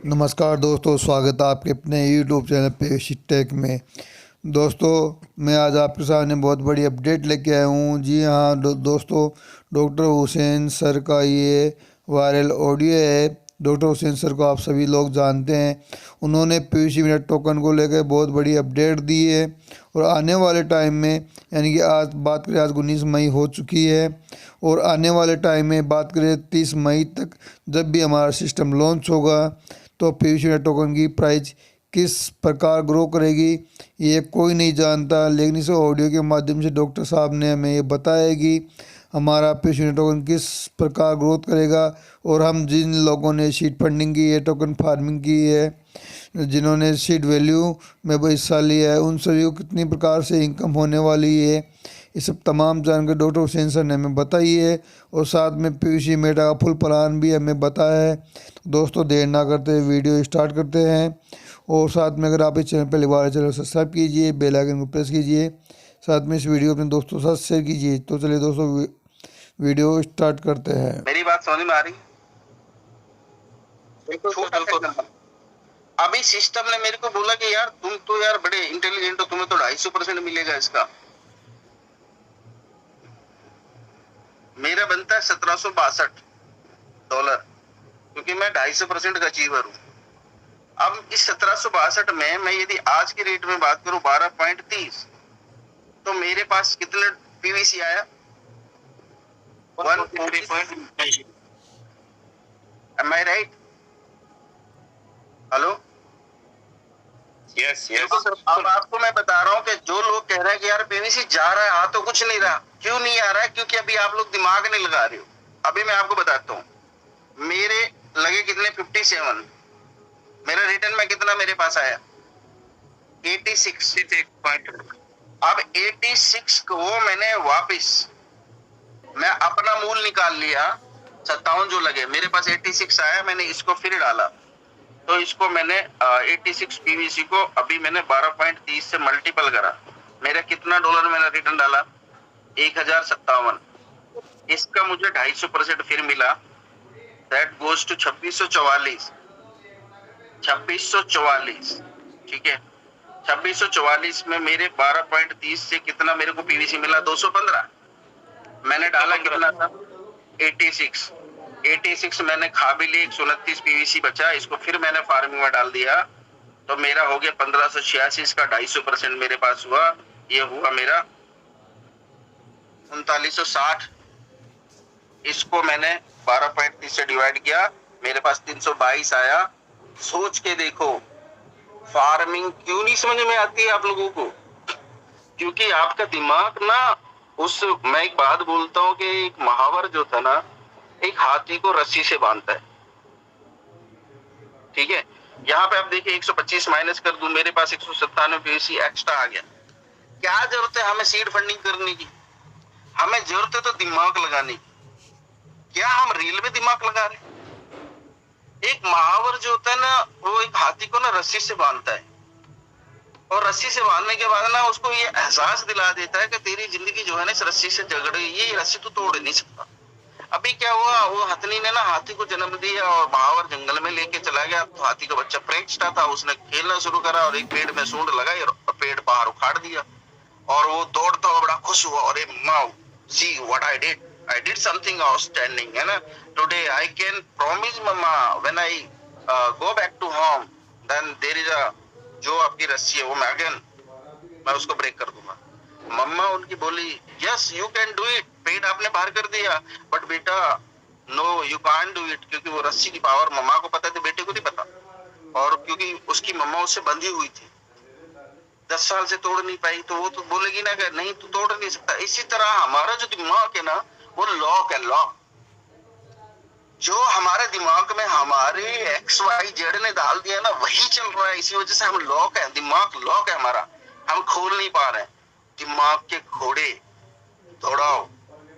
नमस्कार दोस्तों, स्वागत है आपके अपने YouTube चैनल पे टेक में। दोस्तों, मैं आज आपके सामने बहुत बड़ी अपडेट लेके आया हूँ। जी हाँ दोस्तों, डॉक्टर हुसैन सर का ये वायरल ऑडियो है। डॉक्टर हुसैन सर को आप सभी लोग जानते हैं। उन्होंने पीवीसी मिनट टोकन को लेकर बहुत बड़ी अपडेट दी है और आने वाले टाइम में, यानी कि आज बात करें, आज 19 मई हो चुकी है और आने वाले टाइम में बात करें 30 मई तक, जब भी हमारा सिस्टम लॉन्च होगा तो पीवीसी मिनट टोकन की प्राइस किस प्रकार ग्रो करेगी ये कोई नहीं जानता। लेकिन इस ऑडियो के माध्यम से डॉक्टर साहब ने हमें ये बताया कि हमारा पीवीसी मिनट टोकन किस प्रकार ग्रोथ करेगा और हम जिन लोगों ने सीड फंडिंग की है, टोकन फार्मिंग की है, जिन्होंने सीड वैल्यू में हिस्सा लिया है, उन सभी को कितनी प्रकार से इनकम होने वाली है, ये सब तमाम जानकारी डॉक्टर हुसैन सर ने हमें बताई है और साथ में पीवीसी मेटा का फुल प्लान भी हमें बताया है। तो दोस्तों, देर ना करते वीडियो स्टार्ट करते हैं और साथ में अगर आप इस चैनल पर पहली बार चैनल सब्सक्राइब कीजिए, बेल आइकन को प्रेस कीजिए, साथ में इस वीडियो अपने दोस्तों के साथ शेयर कीजिए। तो चलिए दोस्तों, वीडियो स्टार्ट करते हैं। मेरी बात समझ में आ रही? बिल्कुल। अभी सिस्टम ने मेरे को बोला कि यार तुम तो यार बड़े इंटेलिजेंट हो, तुम्हें तो 250% मिलेगा इसका। मेरा बनता है $1762 क्योंकि मैं 250% का अचीवर हूँ। अब इस 1762 में मैं यदि आज के रेट में बात करूं 12.30, तो मेरे पास कितने पीवीसी आया? 143. Am I right? Hello, yes. अब आपको मैं बता रहा हूँ कि जो लोग कह रहे हैं कि यार पीवीसी जा रहा है, आ तो कुछ नहीं रहा। क्यों नहीं आ रहा है? क्योंकि अभी आप लोग दिमाग नहीं लगा रहे हो। अभी मैं आपको बताता हूँ, मेरे लगे कितने 57, मेरा रिटर्न में कितना मेरे पास आया 86. अब 86 को मैंने वापिस, मैं अपना मूल निकाल लिया 57 जो लगे मेरे पास 86 आया, मैंने इसको फिर डाला तो इसको मैंने 86 पीवीसी को अभी मैंने 12.30 से मल्टीपल करा। मेरा कितना डॉलर मैंने रिटर्न डाला? 1057। इसका मुझे 250% फिर मिला, दैट गोज टू 2644। 2644, ठीक है। 2644 में मेरे 12.30 से कितना मेरे को पीवीसी मिला? 215। मैंने डाला कितना था? 86 मैंने खा भी ली, 129 पीवीसी बचा, इसको फिर मैंने फार्मिंग में डाल दिया तो मेरा हो गया 1586। इसका 250% मेरे पास हुआ, ये हुआ मेरा 3960। इसको मैंने 12.30 से डिवाइड किया, मेरे पास 322 आया। सोच के देखो, फार्मिंग क्यों नहीं समझ में आती है आप लोगों को? क्योंकि आपका दिमाग ना मैं एक बात बोलता हूँ कि एक महावर जो था ना, एक हाथी को रस्सी से बांधता है, ठीक है। यहाँ पे आप देखिए 125 माइनस कर दूं, मेरे पास 197 पीवीसी एक्स्ट्रा आ गया। क्या जरूरत है हमें सीड फंडिंग करने की? हमें जरूरत है तो दिमाग लगाने की। क्या हम रील में दिमाग लगा रहे? एक महावर जो होता है ना, वो एक हाथी को ना रस्सी से बांधता है और रस्सी से बांधने के बाद ना उसको ये एहसास दिला देता है कि तेरी जिंदगी जो है ना इस रस्सी से जकड़ गई, ये रस्सी तू तोड़ नहीं सकता। अभी क्या हुआ, वो हथनी ने ना हाथी को जन्म दिया और महावर जंगल में लेके चला गया। तो हाथी का बच्चा प्रेग्नेंट था, उसने खेलना शुरू करा और एक पेड़ में सूंड लगाई और पेड़ बाहर उखाड़ दिया और वो दौड़ता हुआ बड़ा खुश हुआ, अरे माँ, see what I did something outstanding, है ना। Today I can promise mama when I go back to home then there is a, जो आपकी रस्सी है वो मैं उसको ब्रेक कर दूंगा। मम्मा उनकी बोली, yes you can do it, पेड़ आपने बाहर कर दिया, बट बेटा no you can't do it, क्योंकि वो रस्सी की पावर मम्मा को पता थी, बेटे को नहीं पता। और क्योंकि उसकी मम्मा उससे बंधी हुई थी, 10 साल से तोड़ नहीं पाई, तो वो तो बोलेगी ना कि नहीं तू तोड़ नहीं सकता। इसी तरह हमारा जो दिमाग है ना, वो लॉक है, लॉक। जो हमारे दिमाग में हमारे XYZ ने डाल दिया ना, वही चल रहा है। इसी वजह से हम लॉक है, दिमाग लॉक है हमारा, हम खोल नहीं पा रहे हैं। दिमाग के घोड़े दौड़ाओ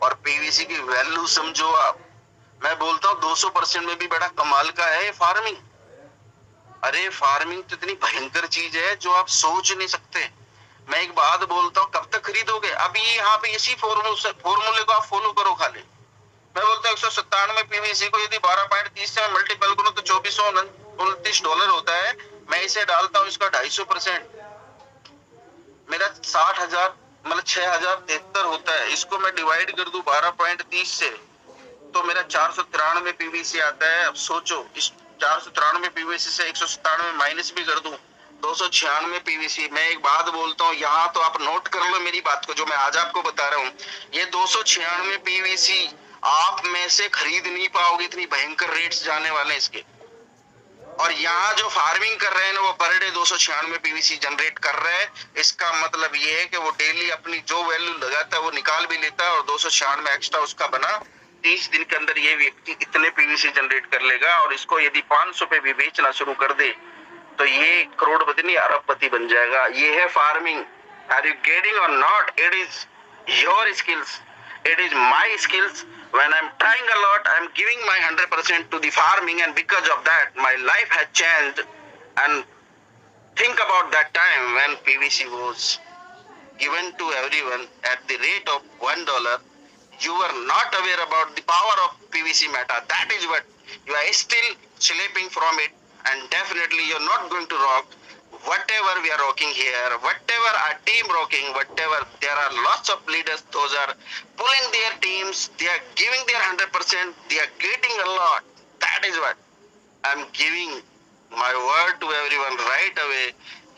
और पीवीसी की वैल्यू समझो आप। मैं बोलता हूँ 200% में भी बड़ा कमाल का है फार्मिंग। अरे फार्मिंग तो इतनी भयंकर चीज है जो आप सोच नहीं सकते। मैं एक बात बोलता हूँ, कब तक खरीदोगे? अभी यहाँ पे इसी फॉर्मूले को आप फॉलो करो खाली। मैं बोलता हूँ 197 पीवीसी को यदि 12.30 से मल्टीपल करूं तो 2400 $29 होता है, मैं इसे डालता हूँ इसका 250%, मेरा 60,000 मतलब 6,073 होता है। इसको मैं डिवाइड कर दूं 12.30 से तो मेरा 493 पीवीसी आता है। अब सोचो इस 493 पीवीसी से 197 माइनस भी कर दूं 296 पीवीसी। मैं एक बात बोलता हूँ यहाँ तो आप नोट कर लो मेरी बात को, जो मैं आज आपको बता रहा हूँ। ये 296 पीवीसी आप में से खरीद नहीं पाओगे, इतनी भयंकर रेट्स जाने वाले हैं इसके। और यहाँ जो फार्मिंग कर रहे हैं ना वो पर डे 296 पीवीसी जनरेट कर रहे हैं। इसका मतलब ये है कि वो डेली अपनी जो वैल्यू लगाता है वो निकाल भी लेता है और 296 एक्स्ट्रा उसका बना। 30 दिन के अंदर ये व्यक्ति इतने पीवीसी जनरेट कर लेगा और इसको यदि 500 पे भी बेचना शुरू कर दे तो ये करोड़पति नहीं अरबपति बन जाएगा। ये है फार्मिंग। आर यू गेटिंग और not? It is your skills, it is my skills. When I'm trying a lot, I'm giving my 100% to the farming, and because of that my life has changed. And think about that time when PVC was given to everyone at the rate of $1. You were not aware about the power of PVC meta. That is what you are still sleeping from it, and definitely you're not going to rock whatever we are rocking here, whatever our team rocking, whatever. There are lots of leaders, those are pulling their teams, they are giving their 100%, they are getting a lot. That is what I'm giving my word to everyone right away.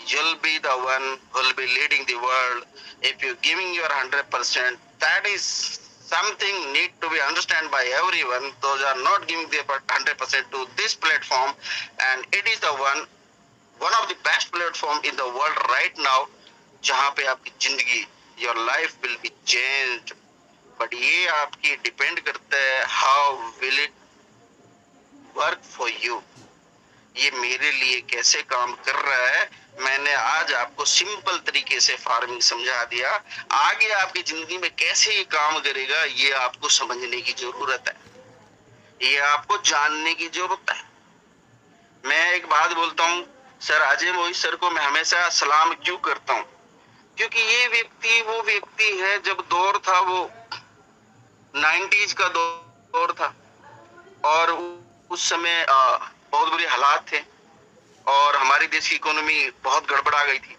You'll be the one who will be leading the world if you're giving your 100%. That is something need to be understood by everyone. Those are not giving their 100% to this platform, and it is the one of the best platform in the world right now, जहाँ पे आपकी जिंदगी, your life will be changed. But ये आपकी depend करता है how will it work for you. ये मेरे लिए कैसे काम कर रहा है, मैंने आज आपको सिंपल तरीके से फार्मिंग समझा दिया। आगे आपकी जिंदगी में कैसे ये काम करेगा ये आपको समझने की जरूरत है, ये आपको जानने की जरूरत है। मैं एक बात बोलता हूँ सर, अजय मोहित सर को मैं हमेशा सलाम क्यों करता हूँ, क्योंकि ये व्यक्ति वो व्यक्ति है, जब दौर था वो 90s का दौर था और उस समय बहुत बुरे हालात थे और हमारे देश की इकोनॉमी बहुत गड़बड़ा गई थी।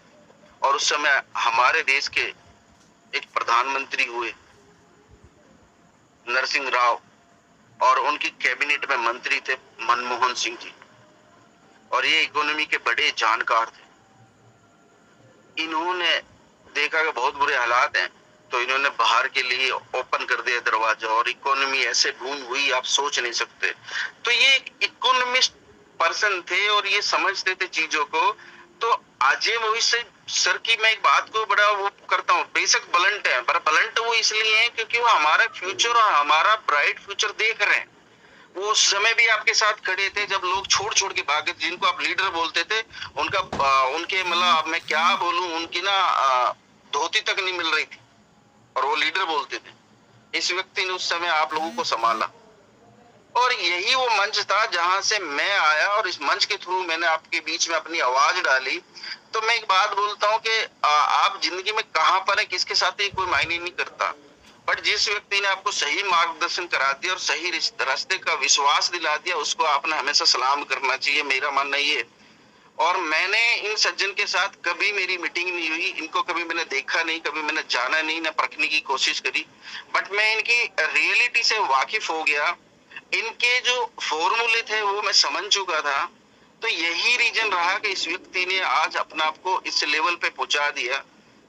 और उस समय हमारे देश के एक प्रधानमंत्री हुए नरसिंह राव और उनकी कैबिनेट में मंत्री थे मनमोहन सिंह जी, और ये इकोनॉमी के बड़े जानकार थे। इन्होंने देखा कि बहुत बुरे हालात हैं तो इन्होंने बाहर के लिए ओपन कर दिया दरवाजा और इकोनॉमी ऐसे बूम हुई आप सोच नहीं सकते। तो ये इकोनॉमिस्ट पर्सन थे और ये समझते थे चीजों को। तो अजय मोहित सर की मैं एक बात को बड़ा वो करता हूँ, बेशक ब्लंट है पर ब्लंट वो इसलिए है क्योंकि वो हमारा फ्यूचर और हमारा ब्राइट फ्यूचर देख रहे हैं। वो उस समय भी आपके साथ खड़े थे जब लोग छोड़ छोड़ के भागे, जिनको आप लीडर बोलते थे उनका उनके मतलब मैं क्या बोलूं, उनकी ना धोती तक नहीं मिल रही थी और वो लीडर बोलते थे। इस व्यक्ति ने उस समय आप लोगों को संभाला और यही वो मंच था जहां से मैं आया और इस मंच के थ्रू मैंने आपके बीच में अपनी आवाज डाली। तो मैं एक बात बोलता हूँ कि आप जिंदगी में कहां पर है किसके साथ ही कोई मायने नहीं करता, बट जिस व्यक्ति ने आपको सही मार्गदर्शन करा दिया और सही रास्ते का विश्वास दिला दिया उसको आपने हमेशा सलाम करना चाहिए, मेरा मानना ये। और मैंने इन सज्जन के साथ कभी मेरी मीटिंग नहीं हुई, इनको कभी मैंने देखा नहीं, कभी मैंने जाना नहीं, न परखने की कोशिश करी, बट मैं इनकी रियलिटी से वाकिफ हो गया। इनके जो फॉर्मूले थे वो मैं समझ चुका था। तो यही रीजन रहा कि इस व्यक्ति ने आज अपना आपको इस लेवल पे पहुंचा दिया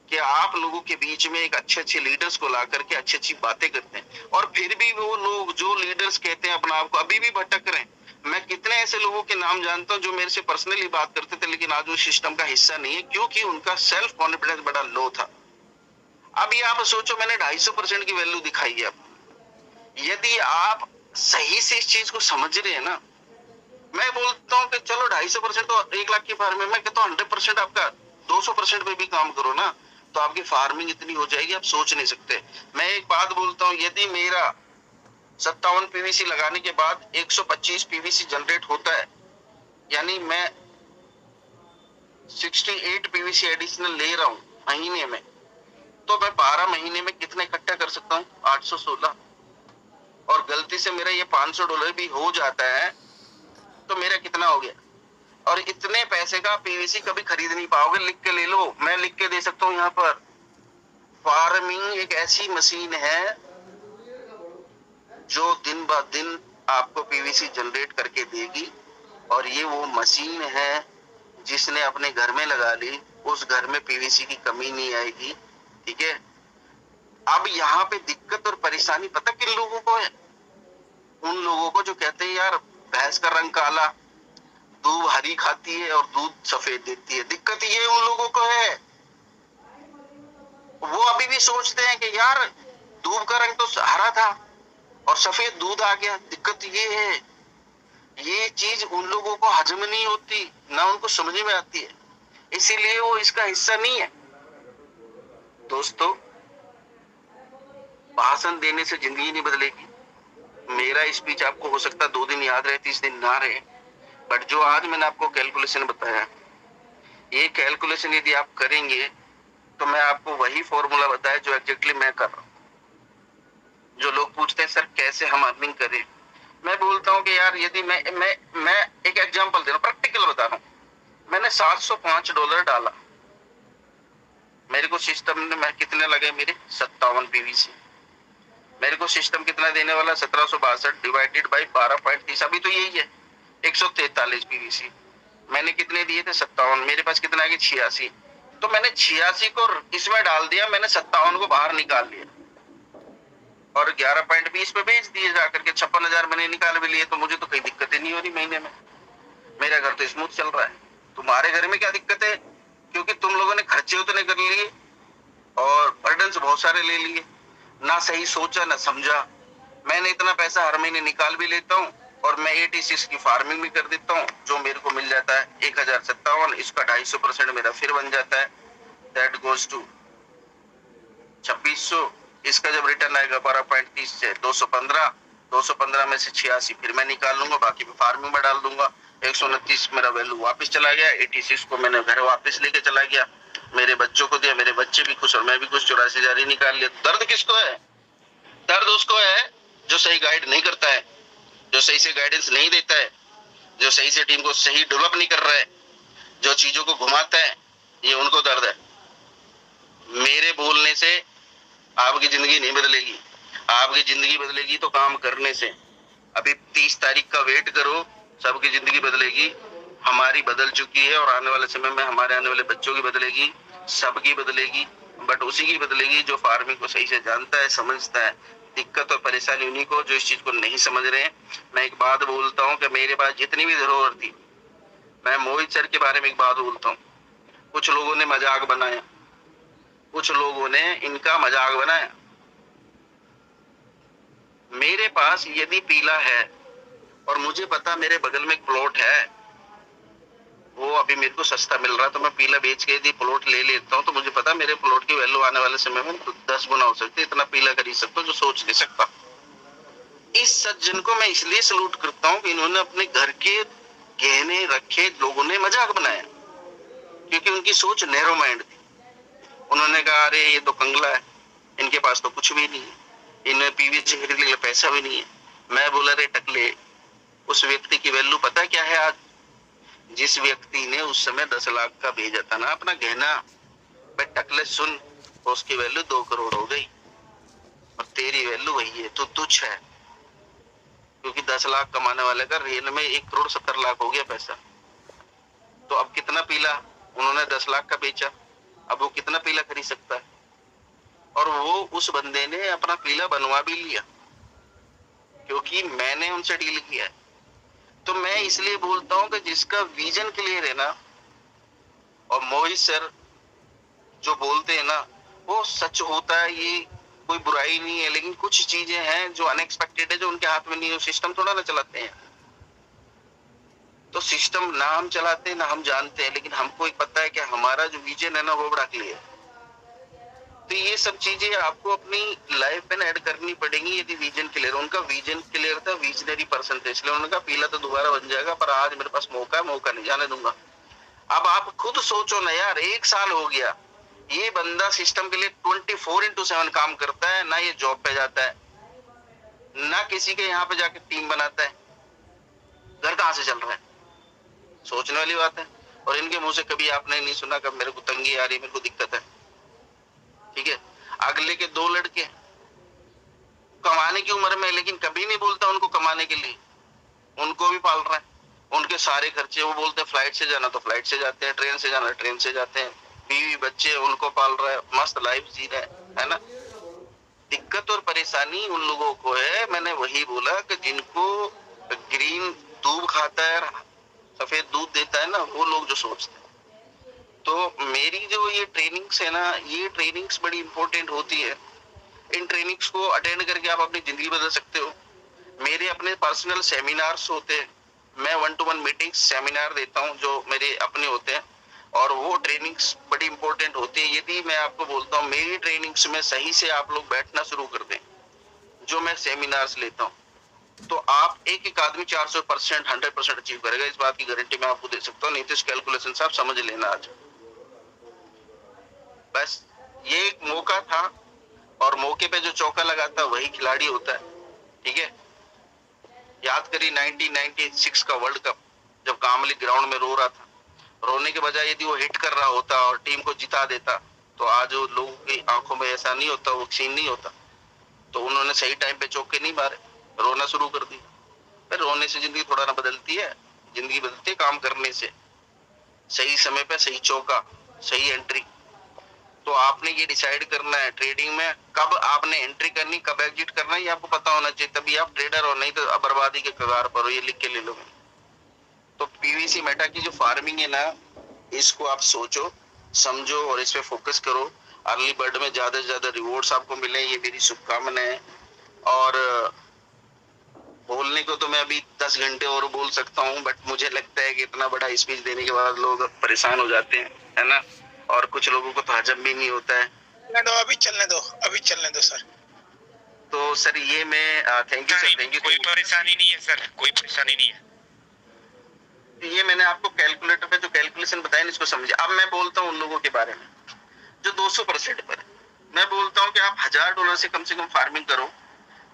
कि आप लोगों के बीच में एक अच्छे लीडर्स को ला करके अच्छी बातें करते हैं। और फिर भी वो लोग जो लीडर्स कहते हैं अपना आपको अभी भी भटक रहे हैं। मैं कितने ऐसे लोगों के नाम जानता हूँ जो मेरे से पर्सनली बात करते थे लेकिन आज वो सिस्टम का हिस्सा नहीं है क्योंकि उनका सेल्फ कॉन्फिडेंस बड़ा लो था। अभी आप सोचो मैंने 250% की वैल्यू दिखाई है। यदि आप सही से इस चीज को समझ रहे हैं ना, मैं बोलता हूँ कि चलो 250% तो 1 लाख की फार्मिंग, मैं कहता हूँ 100% आपका 200% पे भी काम करो ना तो आपकी फार्मिंग इतनी हो जाएगी आप सोच नहीं सकते। मैं एक बात बोलता हूँ, यदि मेरा 57 पीवीसी लगाने के बाद 125 पीवीसी जनरेट होता है, यानी मैं 68 पीवीसी एडिशनल ले रहा हूँ महीने में, तो मैं 12 महीने में कितना इकट्ठा कर सकता हूँ? 816। और गलती से मेरा ये $500 भी हो जाता है तो मेरा कितना हो गया? और इतने पैसे का पीवीसी कभी खरीद नहीं पाओगे। लिख के ले लो, मैं लिख के दे सकता हूं यहाँ पर। फार्मिंग एक ऐसी मशीन है जो दिन ब दिन आपको पीवीसी जनरेट करके देगी, और ये वो मशीन है जिसने अपने घर में लगा ली, उस घर में पीवीसी की कमी नहीं आएगी। ठीक है। अब यहाँ पे दिक्कत और परेशानी पता किन लोगों को है? उन लोगों को जो कहते हैं यार भैंस का रंग काला, दूध हरी खाती है और दूध सफेद देती है। दिक्कत ये उन लोगों को है। वो अभी भी सोचते हैं कि यार दूध का रंग तो हरा था और सफेद दूध आ गया। दिक्कत ये है, ये चीज उन लोगों को हजम नहीं होती, ना उनको समझ में आती है, इसीलिए वो इसका हिस्सा नहीं है। दोस्तों, भाषण देने से जिंदगी नहीं बदलेगी। मेरा स्पीच आपको हो सकता है 2 दिन याद रहे, 30 दिन ना रहे, बट जो आज मैंने आपको कैलकुलेशन बताया, ये कैलकुलेशन यदि आप करेंगे तो मैं आपको वही फॉर्मूला बताया जो एग्जैक्टली मैं कर रहा हूँ। जो लोग पूछते हैं सर कैसे हम अर्निंग करें, मैं बोलता हूँ कि यार यदि मैं एक एग्जांपल दे रहा हूँ, प्रैक्टिकल बता रहा हूँ। मैंने $705 डाला, मेरे को सिस्टम ने मैं कितने लगे, मेरे 57 पीवीसी। मेरे को सिस्टम कितना देने वाला, 1762 डिवाइडेड बाई 12.30, अभी तो यही है 143 पीवीसी। मैंने कितने दिए थे, 57। मेरे पास कितना आ गया, 86। तो मैंने 86 को इसमें डाल दिया, मैंने 57 को बाहर निकाल लिया और 11.20 पे बेच दिए जाकर के। 56,000 मैंने निकाल भी लिए, तो मुझे तो कोई दिक्कत नहीं हो रही महीने में। मेरा घर तो स्मूथ चल रहा है। तुम्हारे घर में क्या दिक्कत है? क्योंकि तुम लोगों ने खर्चे उतने कर लिए और बर्डन बहुत सारे ले लिए, ना सही सोचा ना समझा। मैंने इतना पैसा हर महीने निकाल भी लेता हूँ और मैं 86 की फार्मिंग भी कर देता हूँ, जो मेरे को मिल जाता है 1057। इसका 250% मेरा फिर बन जाता है, दैट गोज टू 2600। इसका जब रिटर्न आएगा 12.30 से 215, 215 में से 86 फिर मैं निकाल लूंगा, बाकी मैं फार्मिंग में डाल दूंगा। 129 मेरा वैल्यू वापस चला गया, 86 को मैंने घर वापस लेके चला गया, मेरे बच्चों को दिया, मेरे बच्चे भी खुश और मैं भी खुश, 84,000 ही निकाल लिया। दर्द किसको है? दर्द उसको है जो सही गाइड नहीं करता है, जो सही से गाइडेंस नहीं देता है, जो सही से टीम को सही डेवलप नहीं कर रहा है, जो चीजों को घुमाता है, ये उनको दर्द है। मेरे बोलने से आपकी जिंदगी नहीं बदलेगी। आपकी जिंदगी बदलेगी तो काम करने से। अभी 30 तारीख का वेट करो, सबकी जिंदगी बदलेगी। हमारी बदल चुकी है और आने वाले समय में हमारे आने वाले बच्चों की बदलेगी, सबकी बदलेगी, बट उसी की बदलेगी जो फार्मिंग को सही से जानता है, समझता है। दिक्कत और परेशानी उन्हीं को जो इस चीज को नहीं समझ रहे हैं। मैं एक बात बोलता हूँ कि मेरे पास जितनी भी धरोहर थी, मैं मोहित सर के बारे में एक बात बोलता हूँ, कुछ लोगों ने मजाक बनाया, कुछ लोगों ने इनका मजाक बनाया। मेरे पास यदि पीला है और मुझे पता मेरे बगल में एक प्लॉट है, वो अभी मेरे को सस्ता मिल रहा है, तो मैं पीला बेच के यदि प्लॉट ले लेता हूँ, तो मुझे पता मेरे प्लॉट की वैल्यू आने वाले समय में 10 गुना हो सकती है। इतना पीला खरीद सकता हूँ जो सोच नहीं सकता। इस सज्जन को मैं इसलिए सलूट करता हूँ कि इन्होंने अपने घर के गहने रखे, लोगों ने मजाक बनाया क्योंकि उनकी सोच नैरो माइंड थी। उन्होंने कहा अरे ये तो कंगला है, इनके पास तो कुछ भी नहीं है, इन्हें पीवीसी खरीदने के लिए पैसा भी नहीं है। मैं बोला रे टकले, उस व्यक्ति की वैल्यू पता क्या है आज? जिस व्यक्ति ने उस समय 10 लाख का भेजा था ना अपना गहना, भाई टकले सुन, उसकी वैल्यू 2 करोड़ हो गई और तेरी वैल्यू वही है, तू तुच्छ है। क्योंकि 10 लाख कमाने वाले का रियल में 1,70,00,000 हो गया पैसा। तो अब कितना पीला, उन्होंने 10 लाख का बेचा, अब वो कितना पीला खरीद सकता है? और वो उस बंदे ने अपना पीला बनवा भी लिया क्योंकि मैंने उनसे डील किया है। तो मैं इसलिए बोलता हूं कि जिसका विजन क्लियर है ना, और मोहित सर जो बोलते हैं ना वो सच होता है, ये कोई बुराई नहीं है, लेकिन कुछ चीजें हैं जो अनएक्सपेक्टेड है, जो उनके हाथ में नहीं है। सिस्टम थोड़ा ना चलाते हैं, तो सिस्टम ना हम चलाते हैं ना हम जानते हैं, लेकिन हमको एक पता है कि हमारा जो विजन है ना वो बड़ा क्लियर है। तो ये सब चीजें आपको अपनी लाइफ में ऐड करनी पड़ेंगी यदि विजन क्लियर। उनका विजन क्लियर था, विजनरी पर्सन थे, इसलिए उन्होंने कहा पीला तो दोबारा बन जाएगा, पर आज मेरे पास मौका है, मौका नहीं जाने दूंगा। अब आप खुद सोचो ना यार, 1 साल हो गया, ये बंदा सिस्टम के लिए 24/7 काम करता है, ना ये जॉब पे जाता है, ना किसी के यहाँ पे जाके टीम बनाता है। घर कहाँ से चल रहा है? सोचने वाली बात है। और इनके मुंह से कभी आपने नहीं सुना कि मेरे को तंगी आ रही है, मेरे को दिक्कत है। ठीक है, अगले के 2 लड़के कमाने की उम्र में, लेकिन कभी नहीं बोलता उनको कमाने के लिए, उनको भी पाल रहा है। उनके सारे खर्चे, वो बोलते हैं फ्लाइट से जाना तो फ्लाइट से जाते हैं, ट्रेन से जाना ट्रेन से जाते हैं, बीवी बच्चे उनको पाल रहा है, मस्त लाइफ जी रहा है ना। दिक्कत और परेशानी उन लोगों को है। मैंने वही बोला कि जिनको ग्रीन दूध खाता है, सफेद दूध देता है ना, वो लोग जो सोचते हैं। तो मेरी जो ये ट्रेनिंग्स है ना, ये ट्रेनिंग्स बड़ी इंपॉर्टेंट होती है। इन ट्रेनिंग्स को अटेंड करके आप अपनी जिंदगी बदल सकते हो। मेरे अपने पर्सनल सेमिनार्स होते हैं, मैं 1-to-1 मीटिंग्स सेमिनार देता हूँ जो मेरे अपने होते हैं, और वो ट्रेनिंग्स बड़ी इंपॉर्टेंट होती है। यदि मैं आपको बोलता हूँ मेरी ट्रेनिंग्स में सही से आप लोग बैठना शुरू कर दें, जो मैं सेमिनार्स लेता हूँ, तो आप एक आदमी 400% 100% अचीव करेगा। इस बात की गारंटी मैं आपको दे सकता हूँ। नीतीश कैलकुलेशन आप समझ लेना आज। बस ये एक मौका था, और मौके पे जो चौका लगाता है वही खिलाड़ी होता है। ठीक है, याद करिए 1996 का वर्ल्ड कप, जब कामली ग्राउंड में रो रहा था, रोने के बजाय यदि वो हिट कर रहा होता और टीम को जिता देता, तो आज वो लोगों की आंखों में ऐसा नहीं होता, वो सीन नहीं होता। तो उन्होंने सही टाइम पे चौके नहीं मारे, रोना शुरू कर दिया। फिर रोने से जिंदगी थोड़ा ना बदलती है, जिंदगी बदलती है काम करने से। सही समय पे सही चौका, सही एंट्री। तो आपने ये डिसाइड करना है ट्रेडिंग में कब आपने एंट्री करनी, कब एग्जिट करना है, ये आपको पता होना चाहिए, तभी आप ट्रेडर हो। नहीं तो बर्बादी के कगार पर हो, ये लिख के ले लो। तो पीवीसी मेटा की जो फार्मिंग है ना, इसको आप सोचो समझो और इस पे फोकस करो। अर्ली बर्ड में ज्यादा से ज्यादा रिवॉर्ड्स आपको मिले, ये मेरी शुभकामनाएं है। और बोलने को तो मैं अभी 10 घंटे और बोल सकता हूँ, बट मुझे लगता है कि इतना बड़ा स्पीच देने के बाद लोग परेशान हो जाते हैं, है ना। और कुछ लोगों को तो हजम भी नहीं होता है। अभी चलने दो, अभी चलने दो सर। तो सर ये मैं thank you sir, thank you. कोई परेशानी नहीं है सर, कोई परेशानी नहीं है। ये मैंने आपको कैलकुलेटर पे जो कैलकुलेशन बताया इसको समझिए। अब मैं बोलता हूँ उन लोगों के बारे में जो 200% पर है। मैं बोलता हूँ कि आप $1000 से कम फार्मिंग करो,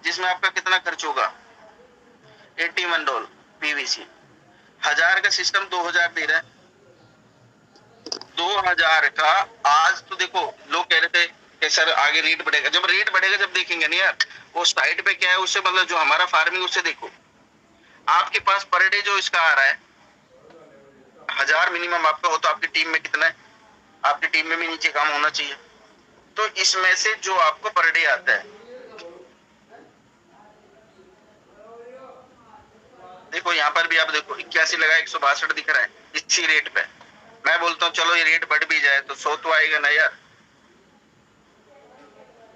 जिसमें आपका कितना खर्च होगा, $81 पीवीसी। 1000 का सिस्टम 2000 दे रहा है। 2000 का आज तो देखो, लोग कह रहे थे कि सर आगे रेट बढ़ेगा। जब रेट बढ़ेगा जब देखेंगे नहीं यार, वो साइड पे क्या है उससे, मतलब जो हमारा फार्मिंग उससे देखो। आपके पास पर डे जो इसका आ रहा है 1000 मिनिमम आपका हो, तो आपकी टीम में कितना है, आपकी टीम में भी नीचे काम होना चाहिए। तो इसमें से जो आपको पर डे आता है, देखो यहाँ पर भी आप देखो 81 लगा, 162 दिख रहा है इसी रेट पे। मैं बोलता हूँ चलो ये रेट बढ़ भी जाए तो 100 तो आएगा ना यार।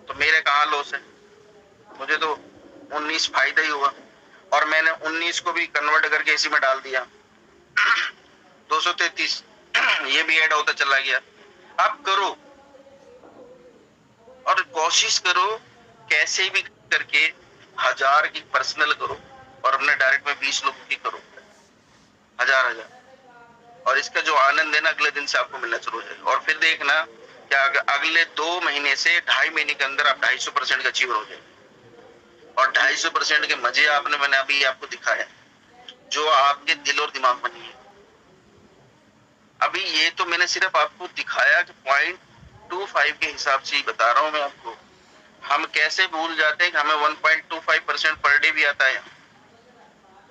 तो मेरे कहाँ लॉस है, मुझे तो 19 फायदा ही हुआ। और मैंने 19 को भी कन्वर्ट करके इसी में डाल दिया 233 ये भी ऐड होता चला गया। अब करो और कोशिश करो कैसे भी करके 1000 की पर्सनल करो, और अपने डायरेक्ट में 20 लोगों की करो, 1000। और इसका जो आनंद है ना अगले दिन से आपको मिलना शुरू हो जाएगा। और फिर देखना क्या अगले 2 महीने से 2.5 महीने के अंदर आप 250% का अचीवर हो जाए। और 250% के मजे मैंने अभी आपको दिखाया, जो आपके दिल और दिमाग में नहीं है। अभी ये तो मैंने सिर्फ आपको दिखाया कि 0.25 के हिसाब से ही बता रहा हूं मैं आपको। हम कैसे भूल जाते हैं कि हमें 1.25% पर डे भी आता है,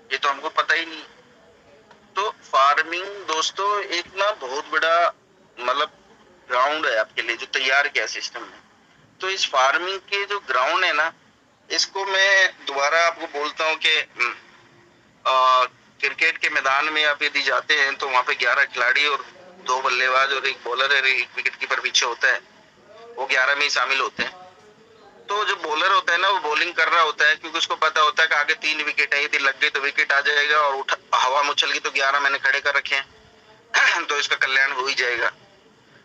ये तो हमको पता ही नहीं। तो फार्मिंग दोस्तों एक ना बहुत बड़ा मतलब ग्राउंड है आपके लिए, जो तैयार किया सिस्टम में। तो इस फार्मिंग के जो ग्राउंड है ना, इसको मैं दोबारा आपको बोलता हूँ कि क्रिकेट के मैदान में आप यदि जाते हैं तो वहां पे 11 खिलाड़ी और 2 बल्लेबाज और 1 बॉलर है, 1 विकेट कीपर पीछे होता है, वो 11 में ही शामिल होते हैं। तो जो बॉलर होता है ना, वो बॉलिंग कर रहा होता है क्योंकि उसको पता होता है कि आगे 3 विकेट है, यदि लग गई तो विकेट आ जाएगा, और हवा में उछल गई तो 11 मैंने खड़े कर रखे हैं तो इसका कल्याण हो ही जाएगा।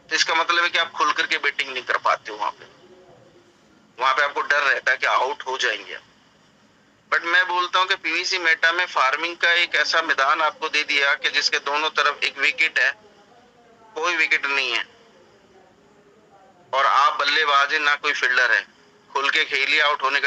तो इसका मतलब है कि आप खुल करके बैटिंग नहीं कर पाते हो वहां पे आपको डर रहता है कि आउट हो जाएंगे। बट मैं बोलता हूँ कि पीवीसी मेटा में फार्मिंग का एक ऐसा मैदान आपको दे दिया कि जिसके दोनों तरफ 1 विकेट है, कोई विकेट नहीं है, और आप बल्लेबाज है ना कोई फील्डर है, खुल के खेलिए, आउट होने का